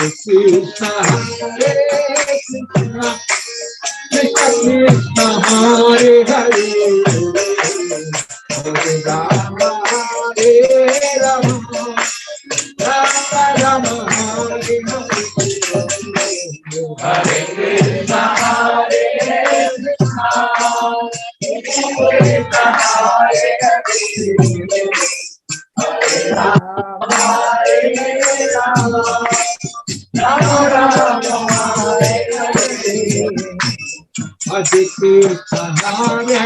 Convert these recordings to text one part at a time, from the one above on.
Krishna Hare Krishna Krishna Krishna Hare Hare Hare Rama Hare Rama Rama Rama Hare Hare Hare Krishna Hare Krishna Krishna Hare Hare Hare Rama Hare Rama Rama Rama Hare Hare Hare Krishna Hare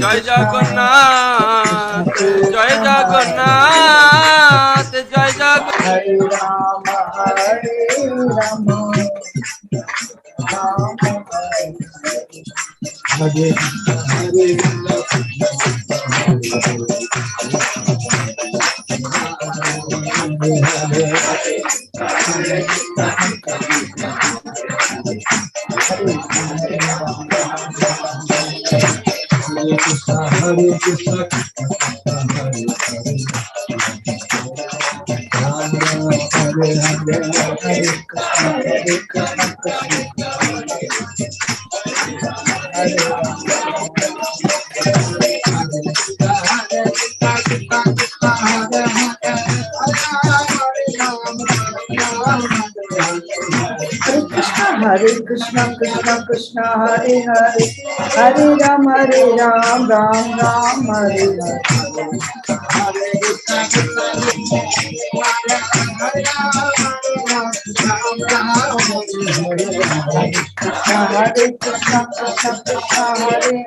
জয় জগন্নাথ জয় জগন্নাথ জয় Jagannath Hare Rama Hare Rama Hare Hare Hare Krishna Hare Krishna Krishna Krishna Hare Hare Hare Ram Hare Ram Ram Ram Hare Hare Hare Krishna Krishna Hare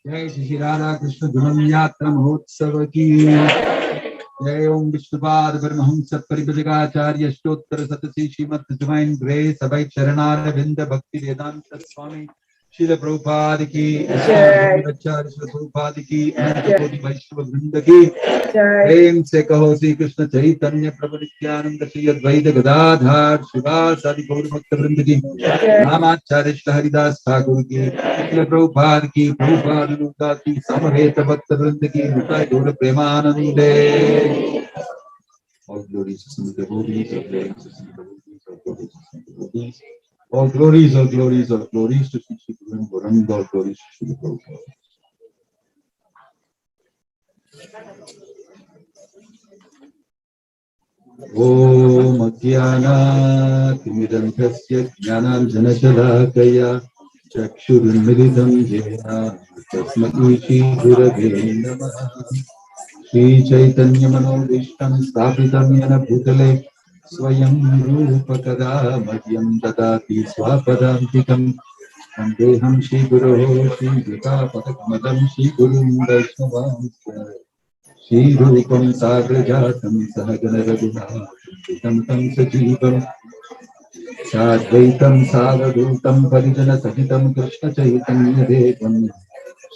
जय श्री राधा कृष्ण झूलन यात्रा महोत्सव की जय। ओम Vishnupad Paramhans परिव्राजकाचार्य अष्टोत्तर शतसी Shrimad divine grace अभय चरणारविंद भक्ति वेदांत स्वामी श्रील प्रभुपाद की जय। प्रभुपाद की अनंत कोटि वैष्णव वृंद की प्रेम से कहो श्री कृष्ण चैतन्य प्रभु नित्यानंद श्री अद्वैत गदाधर शिवासादि गौर भक्त वृंद की रामाचार्य श्री हरिदास ठाकुर की श्रील प्रभुपाद की प्रभुपाद की समवेत भक्त वृंद की निताय गौर प्रेमानंदे। All glories to the devotees, all glories, all glories, all glories to Sri Guru Varanga, all glories to Sri Prabhupada. Om Ajnana Timirandhasya Jnananjanashalakaya Chakshurunmilitam Jena Tasmati Shri Gurave Namaha Shri Chaitanya Manobishtam Sthapitam Yena Bhutale Swayam Rupa Kada Madhyam Dadati Swapadantikam Vandeham Shri Guru Shri Vita Padakmadam Shri Guru Vaishnavamsa Shri Rupam Sagrajatam Sahagana Raghunatam Tam Sajivam Sadvaitam Savadutam Parijana Sahitam Krishna Chaitanya Devam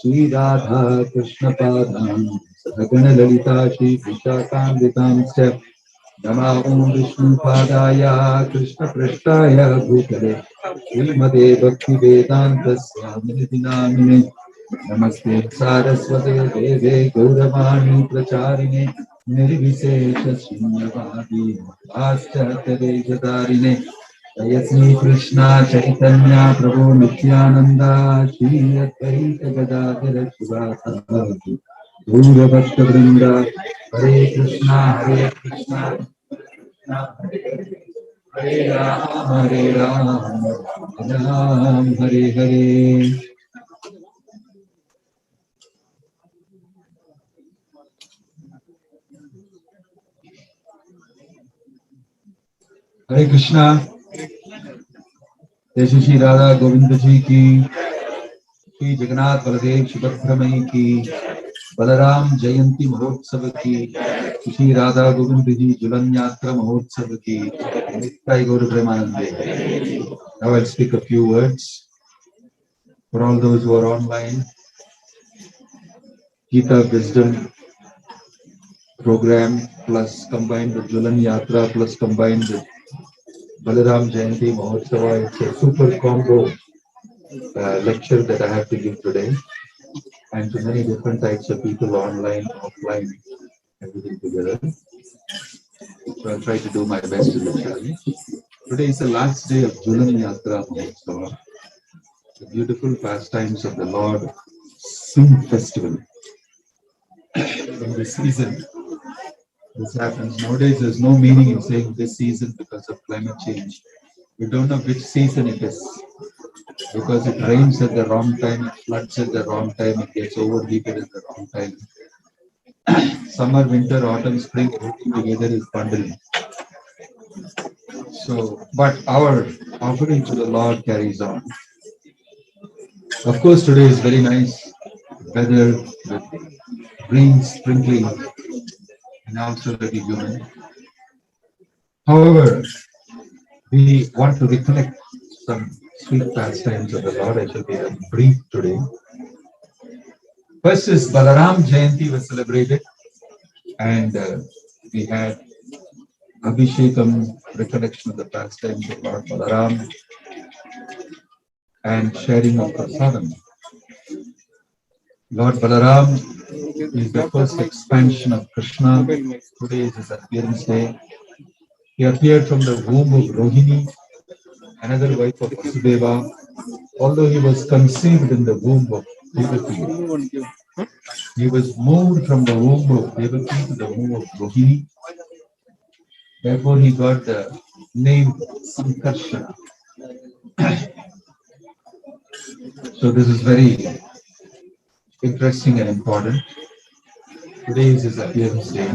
Shri Radha Krishna Padam Sahagana Lalita Shri Vishakam Step Nama Om Vishnu Padaya Krishna Prishtaya Bhutale Srimade Bhakti Vedanta Swami Dinamine Namaste Saraswate Deve Gauravani Pracharine Nirvisesha Shunyavadi Paschatare Jadarine Jaya Sri Krishna Chaitanya Prabhu Nityananda Shri Advaita Gadadhara Shivasati Guru Bhakta Vrinda Hare Krishna Hare Rama Rama Ram Hare Hare. Hare Krishna. जैसे श्री राधा गोविंद जी की, श्री जगन्नाथ बलदेव सुभद्रा मई की, बलराम जयंती महोत्सव की, श्री राधा गोविंद जी झूलन यात्रा महोत्सव की, नित्य गौर प्रेमानंदे. Now I'll speak a few words for all those who are online. Gita Wisdom program plus combined with Jhulan Yatra plus combined with Balaram Jayanti Mahotsava. It's a super combo lecture that I have to give today, and to many different types of people, online, offline, everything together. So I'll try to do my best to literally. Today is the last day of Jhulan Yatra Mahotsava, the beautiful pastimes of the Lord Singh Festival. In this season, this happens. Nowadays, there's no meaning in saying this season because of climate change. We don't know which season it is, because it rains at the wrong time, it floods at the wrong time, it gets overheated at the wrong time. Summer, winter, autumn, spring, everything together is bundled. So, but our offering to the Lord carries on. Of course, today is very nice weather with rain sprinkling and also very humid. However, we want to recollect some sweet pastimes of the Lord. I shall be brief today. First is Balaram Jayanti was celebrated, and we had Abhishekam, recollection of the pastimes of Lord Balaram, and sharing of prasadam. Lord Balaram is the first expansion of Krishna. Today is his appearance day. He appeared from the womb of Rohini, another wife of Vasudeva, although he was conceived in the womb of Devaki. He was moved from the womb of Devaki to the womb of Rohini. Therefore, he got the name Sankarshana. So this is very interesting and important. Today is his appearance day.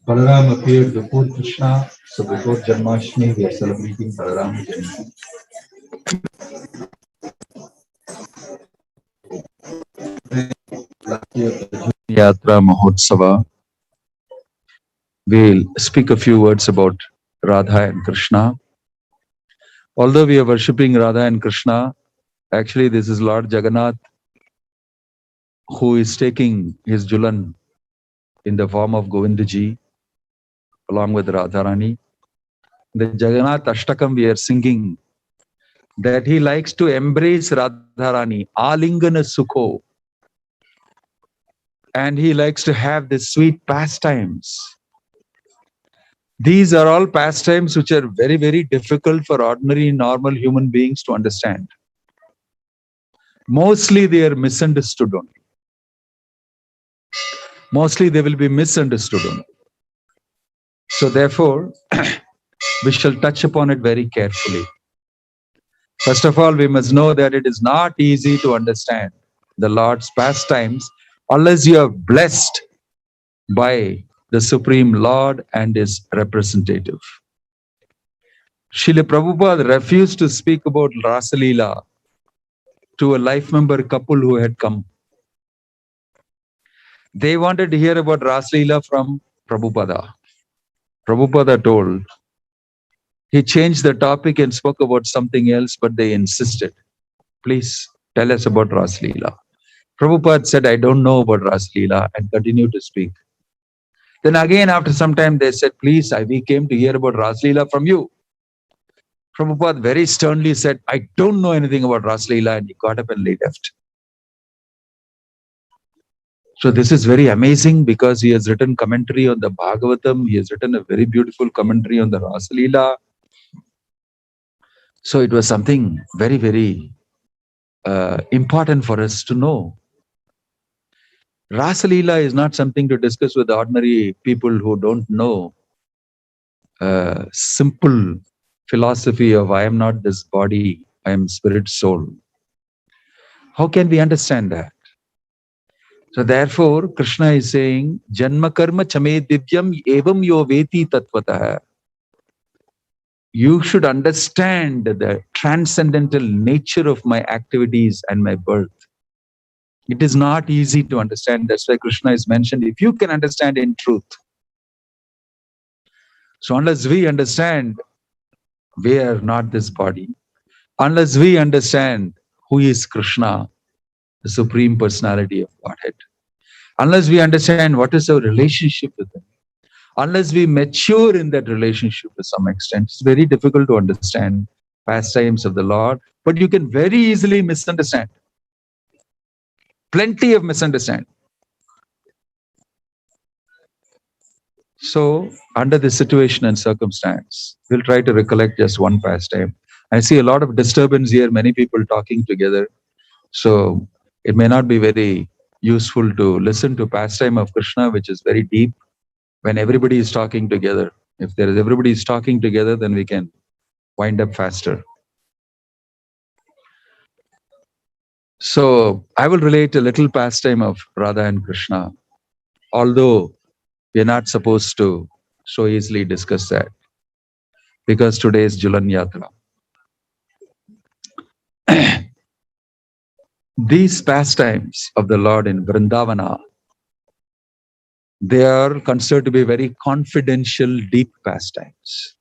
Balaram appeared before Krishna, so before Janmashtami we are celebrating Balaram Jayanti. Last year, the Yatra Mahotsava, we'll speak a few words about Radha and Krishna. Although we are worshipping Radha and Krishna, actually this is Lord Jagannath who is taking his Jhulan in the form of Govindaji along with Radharani. The Jagannath Ashtakam we are singing that he likes to embrace Radharani, Alingana Sukho, and he likes to have the sweet pastimes. These are all pastimes which are very, very difficult for ordinary, normal human beings to understand. Mostly they are misunderstood only. Mostly they will be misunderstood only. So therefore, we shall touch upon it very carefully. First of all, we must know that it is not easy to understand the Lord's pastimes unless you are blessed by the Supreme Lord and his representative. Srila Prabhupada refused to speak about Rasa Leela to a life member couple who had come. They wanted to hear about Rasa Leela from Prabhupada. Prabhupada told, he changed the topic and spoke about something else, but they insisted, please tell us about Rasa Leela. Prabhupada said, I don't know about Rasa Leela, and continued to speak. Then again, after some time, they said, please, we came to hear about Rasa Leela from you. Prabhupada very sternly said, I don't know anything about Rasa Leela, and he got up and left. So this is very amazing because he has written commentary on the Bhagavatam. He has written a very beautiful commentary on the Rasa Leela. So it was something very, very important for us to know. Rasa Leela is not something to discuss with ordinary people who don't know simple philosophy of I am not this body, I am spirit soul. How can we understand that? So therefore, Krishna is saying, Janma karma chame divyam evam yo veti tatvatah. You should understand the transcendental nature of my activities and my birth. It is not easy to understand. That's why Krishna is mentioned, if you can understand in truth. So unless we understand we are not this body, unless we understand who is Krishna, the Supreme Personality of Godhead, unless we understand what is our relationship with Him, unless we mature in that relationship to some extent, it's very difficult to understand pastimes of the Lord, but you can very easily misunderstand. Plenty of misunderstanding. So, under this situation and circumstance, we'll try to recollect just one pastime. I see a lot of disturbance here, many people talking together. So, it may not be very useful to listen to pastime of Krishna, which is very deep, when everybody is talking together. If there is everybody is talking together, then we can wind up faster. So, I will relate a little pastime of Radha and Krishna, although we are not supposed to so easily discuss that, because today is Jhulan Yatra. These pastimes of the Lord in Vrindavana, they are considered to be very confidential, deep pastimes,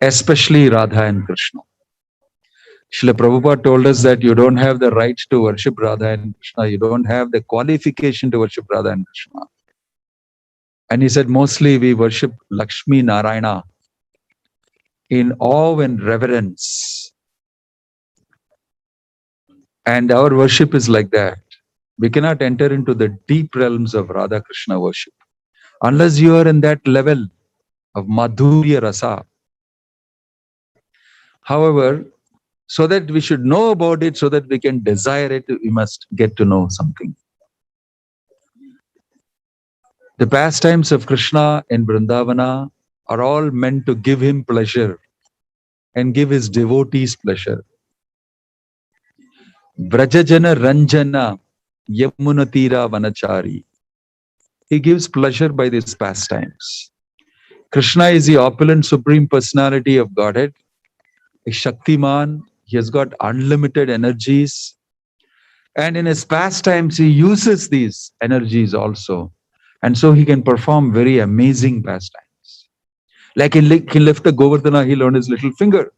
especially Radha and Krishna. Srila Prabhupada told us that you don't have the right to worship Radha and Krishna, you don't have the qualification to worship Radha and Krishna. And he said, mostly we worship Lakshmi Narayana in awe and reverence. And our worship is like that. We cannot enter into the deep realms of Radha Krishna worship unless you are in that level of Madhurya Rasa. However, so that we should know about it, so that we can desire it, we must get to know something. The pastimes of Krishna in Vrindavana are all meant to give him pleasure and give his devotees pleasure. Vrajajana Ranjana Yamunatira Vanachari. He gives pleasure by these pastimes. Krishna is the opulent Supreme Personality of Godhead, a Shaktiman. He has got unlimited energies. And in his pastimes, he uses these energies also. And so he can perform very amazing pastimes. Like he lift the Govardhana hill on his little finger.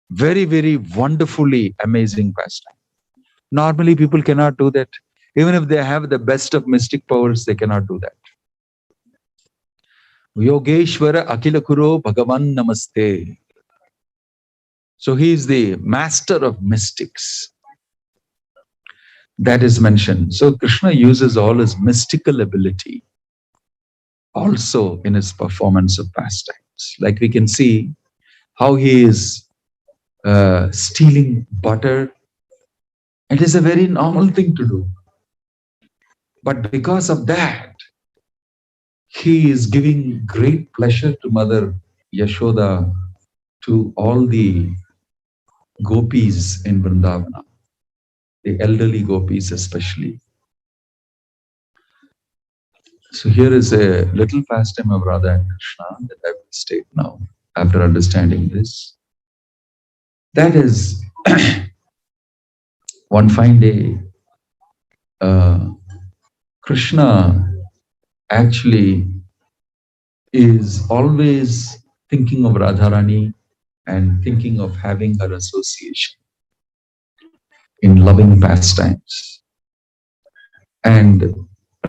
Very, very wonderfully amazing pastime. Normally people cannot do that. Even if they have the best of mystic powers, they cannot do that. Yogeshwara Akilakuro Bhagavan Namaste. So he is the master of mystics. That is mentioned. So Krishna uses all his mystical ability also in his performance of pastimes. Like we can see how he is stealing butter. It is a very normal thing to do. But because of that, he is giving great pleasure to Mother Yashoda, to all the gopis in Vrindavana, the elderly gopis especially. So here is a little pastime of Radha and Krishna that I will state now after understanding this. That is, one fine day, Krishna actually is always thinking of Radharani and thinking of having her association in loving pastimes. And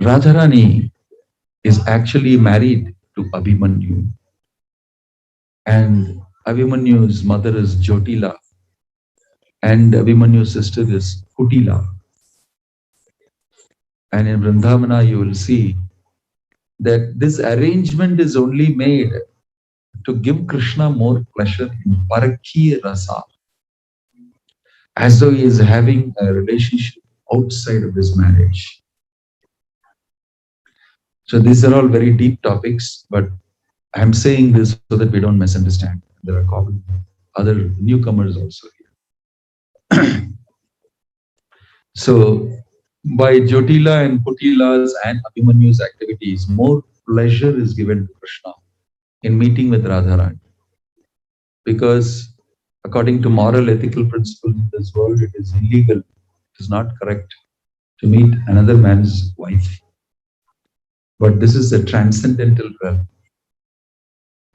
Radharani is actually married to Abhimanyu. And Abhimanyu's mother is Jyotila. And Abhimanyu's sister is Kutila. And in Vrindavana, you will see that this arrangement is only made to give Krishna more pleasure in Parakhi Rasa, as though he is having a relationship outside of his marriage. So these are all very deep topics, but I'm saying this so that we don't misunderstand. There are common other newcomers also here. So by Jyotila and Kutila's and Abhimanyu's activities, more pleasure is given to Krishna in meeting with Radharani. Because according to moral ethical principles in this world, it is illegal, it is not correct to meet another man's wife. But this is a transcendental realm.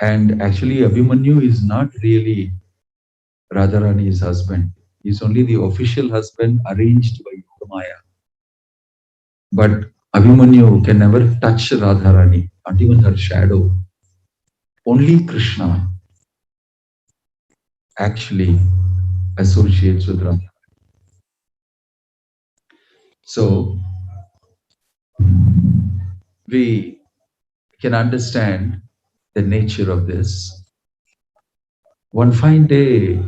And actually, Abhimanyu is not really Radharani's husband. He is only the official husband arranged by Yogamaya. But Abhimanyu can never touch Radharani, not even her shadow. Only Krishna actually associates with Radharani. So, we can understand the nature of this. One fine day,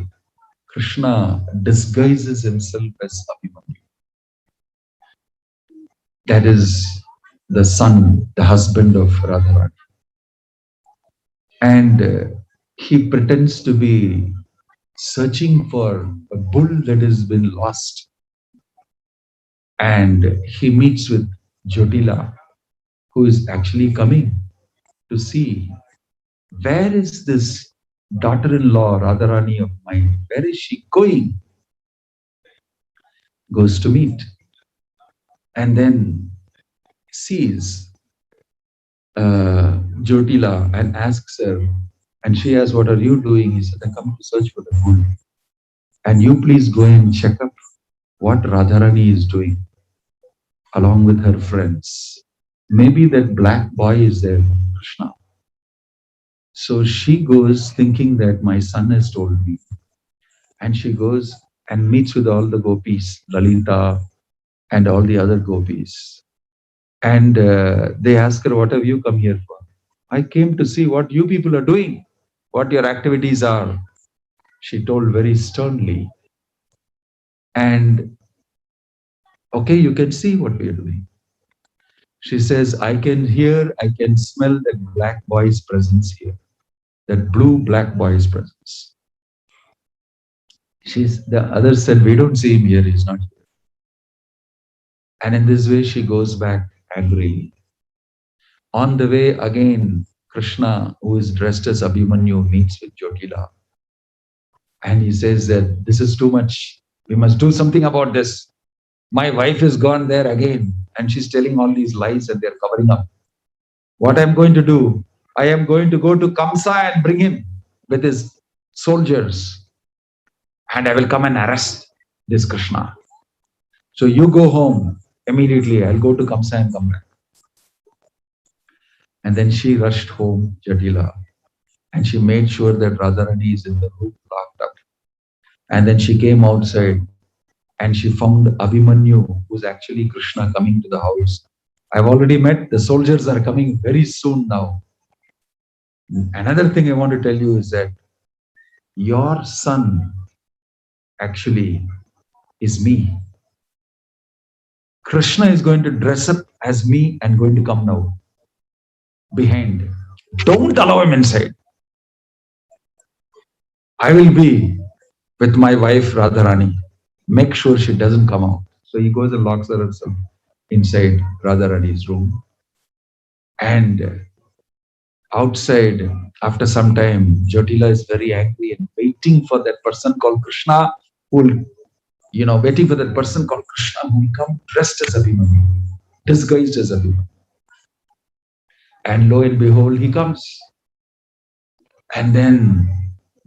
Krishna disguises himself as Abhimanyu. That is the son, the husband of Radharani. And he pretends to be searching for a bull that has been lost. And he meets with Jyotila, who is actually coming to see where is this daughter-in-law Radharani of mine? Where is she going? Goes to meet. And then sees Jyotila and asks her, and she asks, "What are you doing?" He said, "I come to search for the bull. And you please go and check up what Radharani is doing along with her friends. Maybe that black boy is there, Krishna." So she goes thinking that my son has told me. And she goes and meets with all the gopis, Lalita and all the other gopis. And they ask her, "What have you come here for?" "I came to see what you people are doing, what your activities are," she told very sternly. And okay, you can see what we are doing. She says, "I can hear, I can smell that black boy's presence here, that blue black boy's presence." The others said, "We don't see him here, he's not here." And in this way, she goes back angrily. On the way, again, Krishna, who is dressed as Abhimanyu, meets with Jyotila. And he says that this is too much. We must do something about this. My wife has gone there again, and she's telling all these lies and they're covering up. What I'm going to do, I am going to go to Kamsa and bring him with his soldiers. And I will come and arrest this Krishna. So you go home immediately. I'll go to Kamsa and come back. And then she rushed home, Jyotila, and she made sure that Radharani is in the room locked up. And then she came outside and she found Abhimanyu, who's actually Krishna, coming to the house. "I've already met, the soldiers are coming very soon now." Another thing I want to tell you is that your son actually is me. Krishna is going to dress up as me and going to come now behind. Don't allow him inside. I will be with my wife Radharani. Make sure she doesn't come out. So he goes and locks herself inside Radharani's room. And outside, after some time, Jyotila is very angry and waiting for that person called Krishna who will, waiting for that person called Krishna who will come dressed as Abhimanyu, disguised as Abhimanyu. And lo and behold, he comes. And then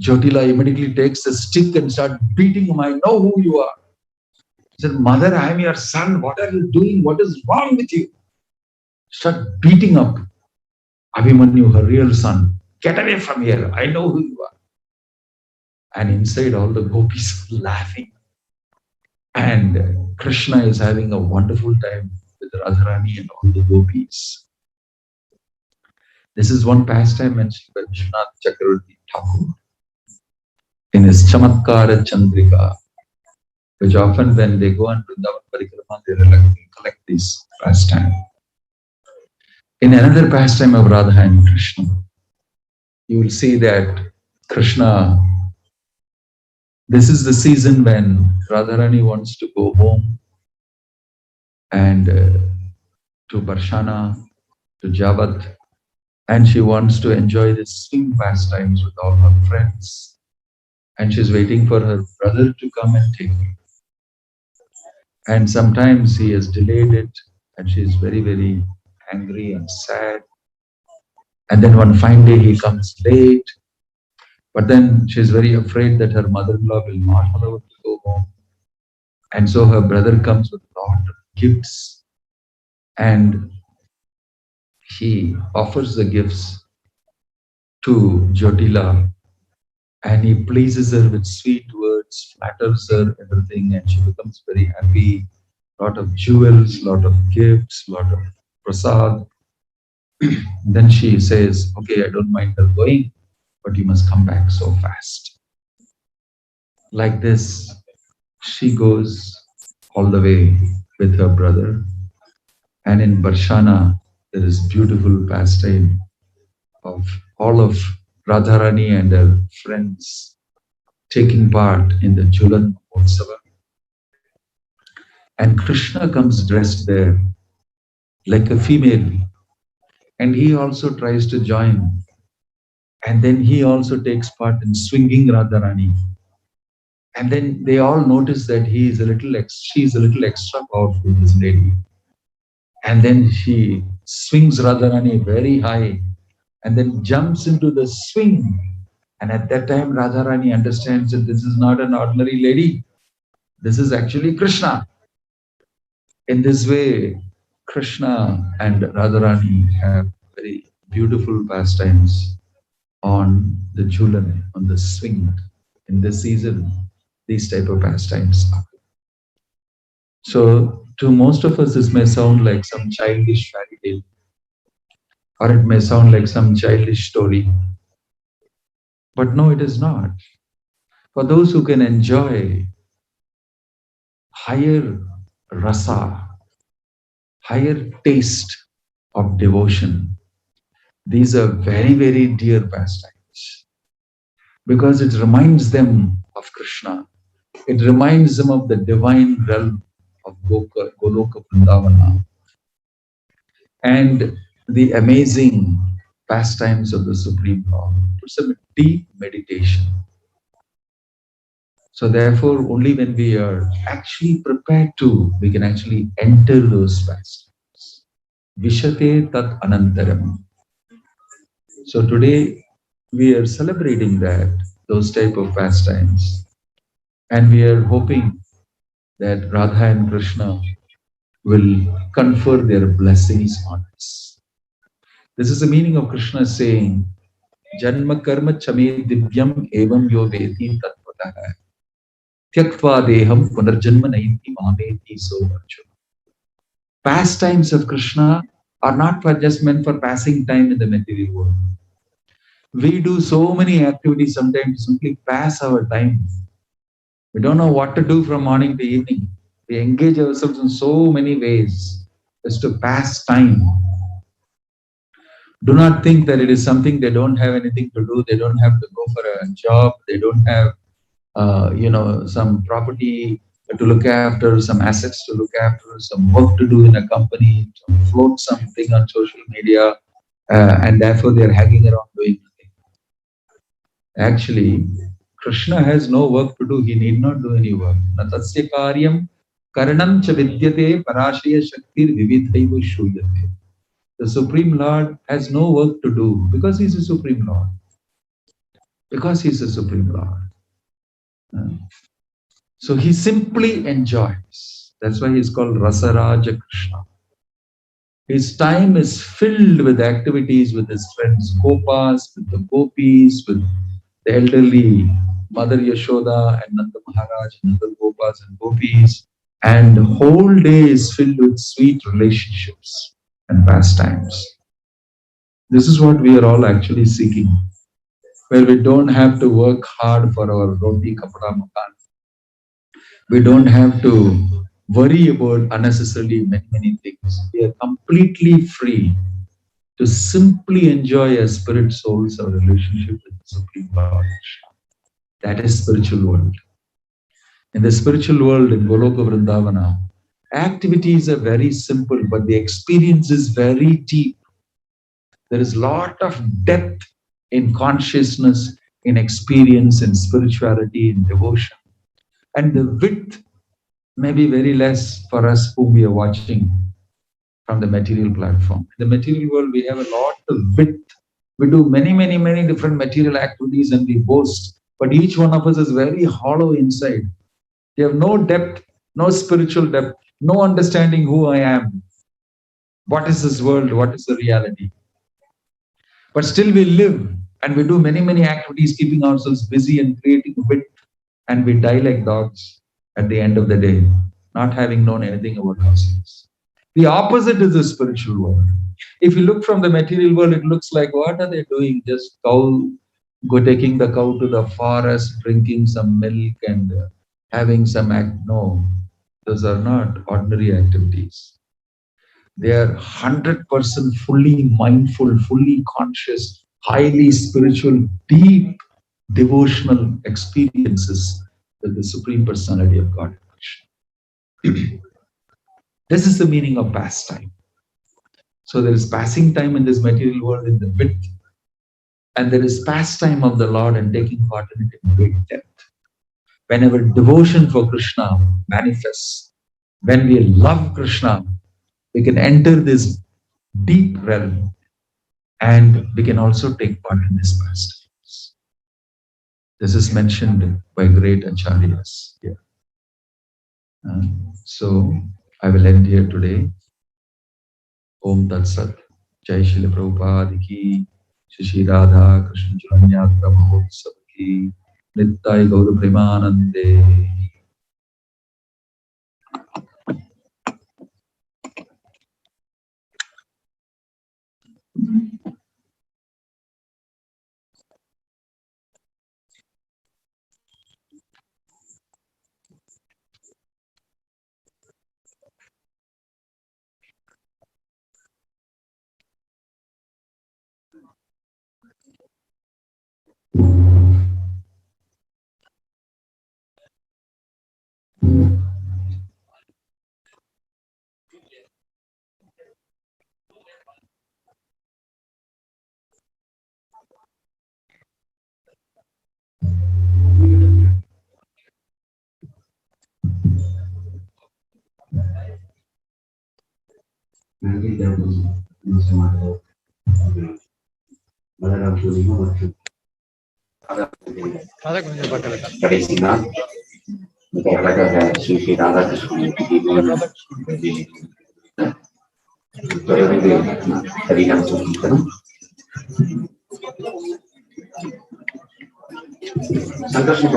Jyotila immediately takes a stick and starts beating him. I know who you are. He said, Mother, I am your son. What are you doing? What is wrong with you? Start beating up Abhimanyu, her real son. Get away from here. I know who you are. And inside, all the gopis are laughing. And Krishna is having a wonderful time with Radharani and all the gopis. This is one pastime mentioned by Vishwanath Chakravarti Thakur in his Chamatkara Chandrika, which often when they go on Vrindavan Parikrama, they collect these pastime. In another pastime of Radha and Krishna, you will see that Krishna, this is the season when Radharani wants to go home and to Barshana, to Javat, and she wants to enjoy the swing pastimes with all her friends. And she's waiting for her brother to come and take her. And sometimes he has delayed it, and she's very, very angry and sad. And then one fine day he comes late, but then she's very afraid that her mother-in-law will not allow her to go home. And so her brother comes with a lot of gifts, and he offers the gifts to Jyotila, and he pleases her with sweet words, flatters her, everything, and she becomes very happy. Lot of jewels, lot of gifts, lot of prasad. Then she says, okay, I don't mind her going, but you must come back so fast. Like this, she goes all the way with her brother. And in Barshana, there is beautiful pastime of all of Radharani and her friends taking part in the Jhulan Yatra. And Krishna comes dressed there like a female. And he also tries to join. And then he also takes part in swinging Radharani. And then they all notice that she is a little extra powerful, this lady. And then she swings Radharani very high and then jumps into the swing. And at that time, Radharani understands that this is not an ordinary lady. This is actually Krishna. In this way, Krishna and Radharani have very beautiful pastimes on the Jhulan, on the swing. In this season, these type of pastimes are. So, to most of us, this may sound like some childish fairy tale, or it may sound like some childish story. But no, it is not. For those who can enjoy higher rasa, higher taste of devotion, these are very, very dear pastimes. Because it reminds them of Krishna. It reminds them of the divine realm of Goloka Vrindavana. And the amazing pastimes of the Supreme Lord. It's a deep meditation. So therefore, only when we are actually prepared to, we can actually enter those pastimes. Vishate tat anantaram. So today, we are celebrating those type of pastimes. And we are hoping that Radha and Krishna will confer their blessings on us. This is the meaning of Krishna saying, Janma karma chame divyam evam yo veti tatvatah tyaktva deham punarjanma naiti mameti so arjuna. Pastimes of Krishna are not just meant for passing time in the material world. We do so many activities sometimes to simply pass our time. We don't know what to do from morning to evening. We engage ourselves in so many ways as to pass time. Do not think that it is something they don't have anything to do. They don't have to go for a job. They don't have, some property to look after, some assets to look after, some work to do in a company, to float something on social media, and therefore they are hanging around doing nothing. Actually, Krishna has no work to do. He need not do any work. Natasya karyam karanam cha vidyate parashaya shaktir vividhaiva shuyate. The Supreme Lord has no work to do because He is the Supreme Lord. Because He is the Supreme Lord. So He simply enjoys. That's why He is called Rasaraja Krishna. His time is filled with activities with His friends Gopas, with the Gopis, with the elderly Mother Yashoda and Nanda Maharaj and other Gopas and Gopis. And the whole day is filled with sweet relationships and pastimes. This is what we are all actually seeking, where we don't have to work hard for our roti, kapda, makan. We don't have to worry about unnecessarily many things. We are completely free to simply enjoy as spirit souls our relationship with the Supreme Lord. That is spiritual world. In the spiritual world in Goloka Vrindavana, activities are very simple, but the experience is very deep. There is a lot of depth in consciousness, in experience, in spirituality, in devotion. And the width may be very less for us whom we are watching from the material platform. In the material world, we have a lot of width. We do many different material activities and we boast. But each one of us is very hollow inside. We have no depth, no spiritual depth, no understanding who I am. What is this world? What is the reality? But still we live and we do many activities, keeping ourselves busy and creating width, and we die like dogs at the end of the day, not having known anything about ourselves. The opposite is the spiritual world. If you look from the material world, it looks like, what are they doing? Just taking the cow to the forest, drinking some milk and having some act. No, those are not ordinary activities. They are 100% fully mindful, fully conscious, highly spiritual, deep devotional experiences with the Supreme Personality of God. This is the meaning of pastime. So there is passing time in this material world in the width, and there is pastime of the Lord and taking part in it in great depth. Whenever devotion for Krishna manifests, when we love Krishna, we can enter this deep realm and we can also take part in this pastimes. This is mentioned by great acharyas here. So I will end here today. Om Tat Sat. Jai Srila Prabhupada ki, Shri Radha Krishna Jhulan Yatra Mahotsav ki, Nittai Gaura Premanande. Balaram Purnima Purnima Sri Radha Krishna Harinam Sankirtanam Sankarshan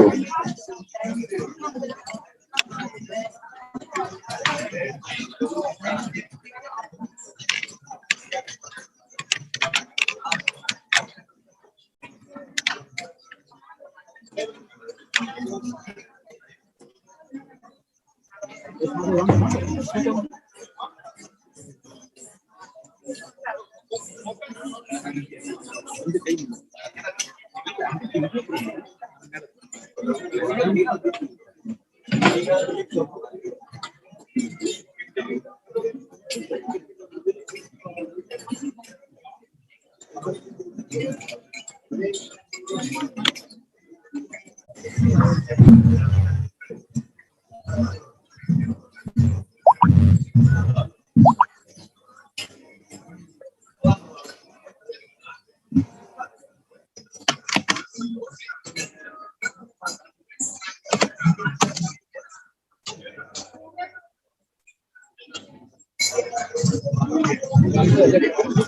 Jai